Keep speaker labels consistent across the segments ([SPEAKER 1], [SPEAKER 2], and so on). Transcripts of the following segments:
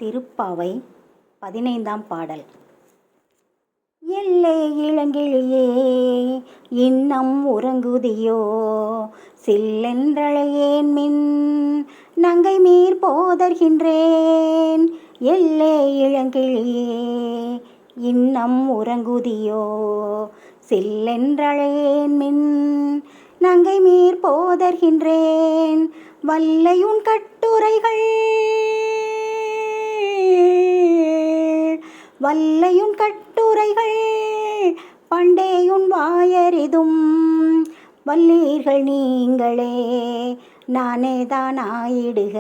[SPEAKER 1] திருப்பாவை 15ஆம் பாடல். எல்லே இளங்கிளியே இன்னம் உறங்குதியோ, சில்லென்றழையேன் மின் நங்கை மீர் போதர்கின்றேன். எல்லே இளங்கிளியே இன்னம் உறங்குதியோ, சில்லென்றழையேன் மின் நங்கை மீர் போதர்கின்றேன். வல்லையுன் கட்டுரைகள் வல்லையுன் கட்டுரைகள் பண்டேயுன் வாயறிதும் வல்லீர்கள் நீங்களே நானேதான் ஆயிடுக.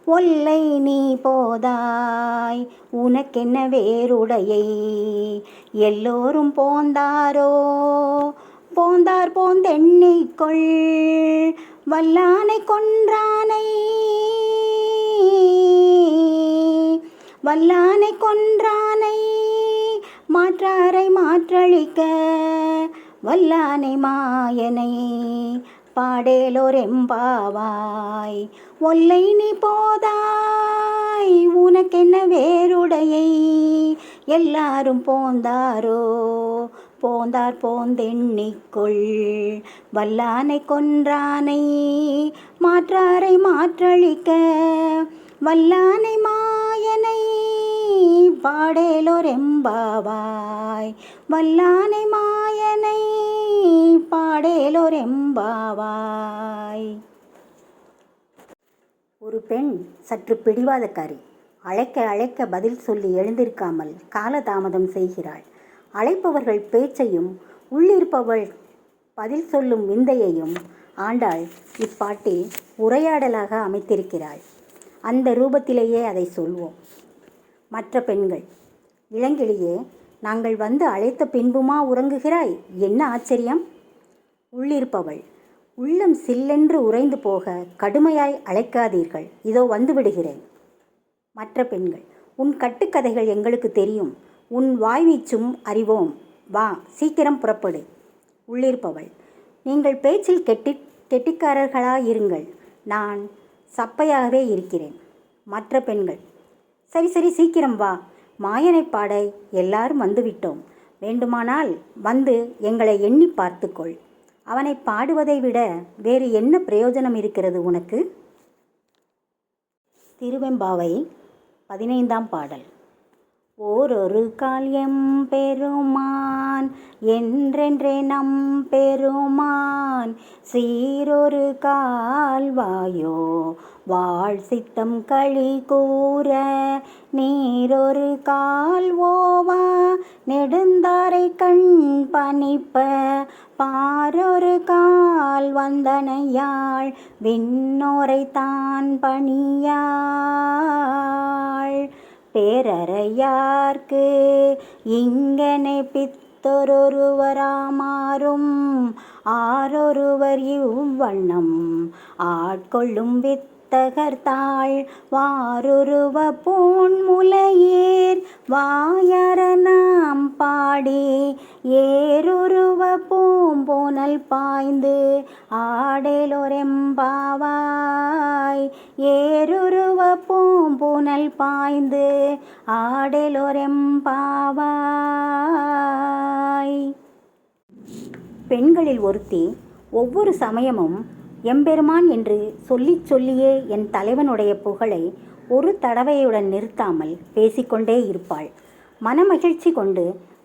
[SPEAKER 1] ஒல்லை நீ போதாய் உனக்கென்ன வேறுடையை, எல்லோரும் போந்தாரோ போந்தார் போந்தெண்ணிக்கொள். வல்லானை கொன்றானை வல்லானை கொன்றானை மாற்றாரை மாற்றளிக்க, வல்லானை மாயனை பாடேலோர் எம்பாவாய். ஒல்லை நீ போதாய் உனக்கென்ன வேறுடையை, எல்லாரும் போந்தாரோ போந்தார் போந்தெண்ணிக்கொள். வல்லானை கொன்றானை மாற்றாரை மாற்றளிக்க, வல்லானை மாயனை பாடேலோர் எம்பாவாய். வல்லானை மாயனை பாடேலோர் எம்பாவாய். ஒரு பெண் சற்று பிடிவாதக்காரி. அழைக்க அழைக்க பதில் சொல்லி எழுந்திருக்காமல் காலதாமதம் செய்கிறாள். அழைப்பவர்கள் பேச்சையும் உள்ளிருப்பவள் பதில் சொல்லும் விந்தையையும் ஆண்டாள் இப்பாட்டில் உரையாடலாக அமைத்திருக்கிறாள். அந்த ரூபத்திலேயே அதை சொல்வோம். மற்ற பெண்கள். இளங்கிளியே, நாங்கள் வந்து அழைத்த பின்புமா உறங்குகிறாய்? என்ன ஆச்சரியம்? உள்ளிருப்பவள். உள்ளம் சில்லென்று உறைந்து போக கடுமையாய் அழைக்காதீர்கள், இதோ வந்து விடுகிறேன். மற்ற பெண்கள். உன் கட்டுக்கதைகள் எங்களுக்கு தெரியும், உன் வாய்வீச்சும் அறிவோம், வா சீக்கிரம் புறப்படு. உள்ளிருப்பவள். நீங்கள் பேச்சில் கெட்டிக்காரர்களாயிருங்கள், நான் சப்பையாகவே இருக்கிறேன். மற்ற பெண்கள். சரி சரி சீக்கிரம் வா, மாயனை பாட எல்லாரும் வந்துவிட்டோம். வேண்டுமானால் வந்து எங்களை எண்ணி பார்த்துக்கொள். அவனை பாடுவதை விட வேறு என்ன பிரயோஜனம் இருக்கிறது உனக்கு? திருவெம்பாவை 15ஆம் பாடல். ஓரொரு கால் எம்பெருமான் என்றென்றே நம் பெருமான், சீரொரு கால் வாயோ வாழ் சித்தம் களி கூற, நீரொரு கால் ஓவா நெடுந்தாரை கண் பணிப்ப, பாரொரு கால் வந்தனையாள் விண்ணோரை தான் பணியாள். பேரறையார்க்கு இங்கனை பித்தொருவராமாறும், ஆரொருவர் இவ்வண்ணம் ஆட்கொள்ளும் வித்தகர்த்தாள். வாருருவ பூண்முலையேர் வாயர நாம் பாடி, ஏருருவ பூம்புனல் பாய்ந்து ஆடேலோர் எம்பாவாய். ஏருருவ பூம்புனல் பாய்ந்து ஆடேலோர் எம்பாவாய். பெண்களில் ஒருத்தி ஒவ்வொரு சமயமும் எம்பெருமான் என்று சொல்லிச் சொல்லியே என் தலைவனுடைய புகழை ஒரு தடவையுடன் நிறுத்தாமல் பேசிக்கொண்டே இருப்பாள். மனமகிழ்ச்சி கொண்டு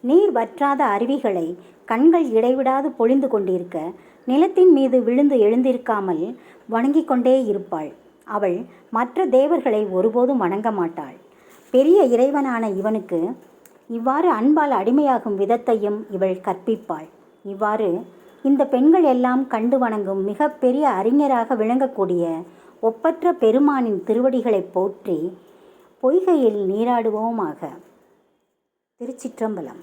[SPEAKER 1] நீர் வற்றாத அருவிகளை கண்கள் இடைவிடாது பொழிந்து கொண்டிருக்க, நிலத்தின் மீது விழுந்து எழுந்திருக்காமல் வணங்கிக் கொண்டே இருப்பாள். அவள் மற்ற தேவர்களை ஒருபோதும் வணங்க மாட்டாள். பெரிய இறைவனான இவனுக்கு இவ்வாறு அன்பால் அடிமையாகும் விதத்தையும் இவள் கற்பிப்பாள். இவ்வாறு இந்த பெண்கள் எல்லாம் கண்டு வணங்கும் மிக பெரிய அறிஞராக விளங்கக்கூடிய ஒப்பற்ற பெருமானின் திருவடிகளை போற்றி பொய்கையில் நீராடுவோமாக. திருச்சிற்றம்பலம்.